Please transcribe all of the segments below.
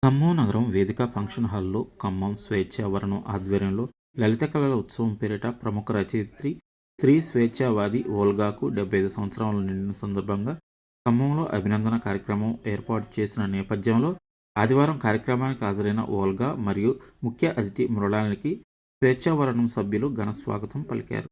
ఖమ్మం నగరం వేదిక ఫంక్షన్ హాల్లో ఖమ్మం స్వేచ్ఛావరణం ఆధ్వర్యంలో లలిత కళల ఉత్సవం పేరిట ప్రముఖ రచయిత్రి స్త్రీ స్వేచ్ఛావాది ఓల్గాకు 75 సంవత్సరాలు నిండిన సందర్భంగా ఖమ్మంలో అభినందన కార్యక్రమం ఏర్పాటు చేసిన నేపథ్యంలో ఆదివారం కార్యక్రమానికి హాజరైన ఓల్గా మరియు ముఖ్య అతిథి మృణాలినికి స్వేచ్ఛావరణం సభ్యులు ఘన స్వాగతం పలికారు.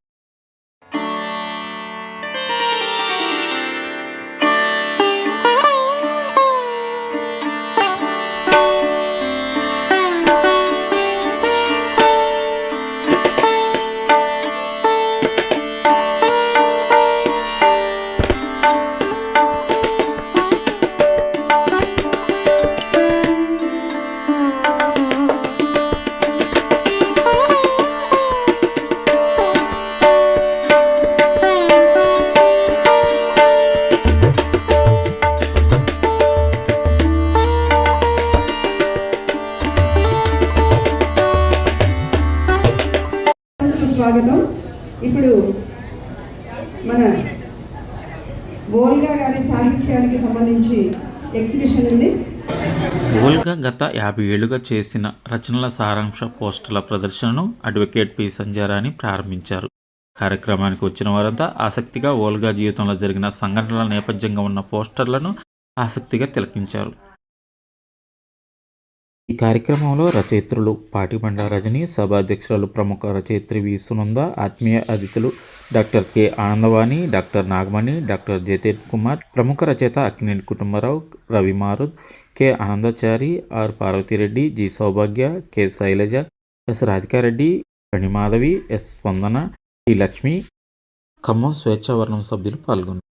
స్వాగతం. ఇప్పుడు మన ఓల్గా గారి సాహిత్యానికి సంబంధించి ఎగ్జిబిషన్ ఉంది. ఓల్గా గత 50 ఏళ్లుగా చేసిన రచనల సారాంశ పోస్టర్ల ప్రదర్శనను అడ్వకేట్ పి సంజయరాణి ప్రారంభించారు. కార్యక్రమానికి వచ్చిన వారంతా ఆసక్తిగా ఓల్గా జీవితంలో జరిగిన సంఘటనల నేపథ్యంగా ఉన్న పోస్టర్లను ఆసక్తిగా తిలకించారు. ఈ కార్యక్రమంలో రచయిత్రులు పాటిబండ రజని, సభాధ్యక్షురాలు ప్రముఖ రచయిత్రి వి సునంద, ఆత్మీయ అతిథులు doctor K Anandavani, doctor Nagamani, doctor Jatin Kumar, ప్రముఖ రచయిత Akkineni Kutumbarao, Ravi Marud, K Anandachari, R Parvathireddy, G Soubhagya, K Sailaja, S Radhikareddy, Panimadhavi, S Spandana, T Lakshmi, Khammam స్వేచ్ఛావరణం సభ్యులు పాల్గొన్నారు.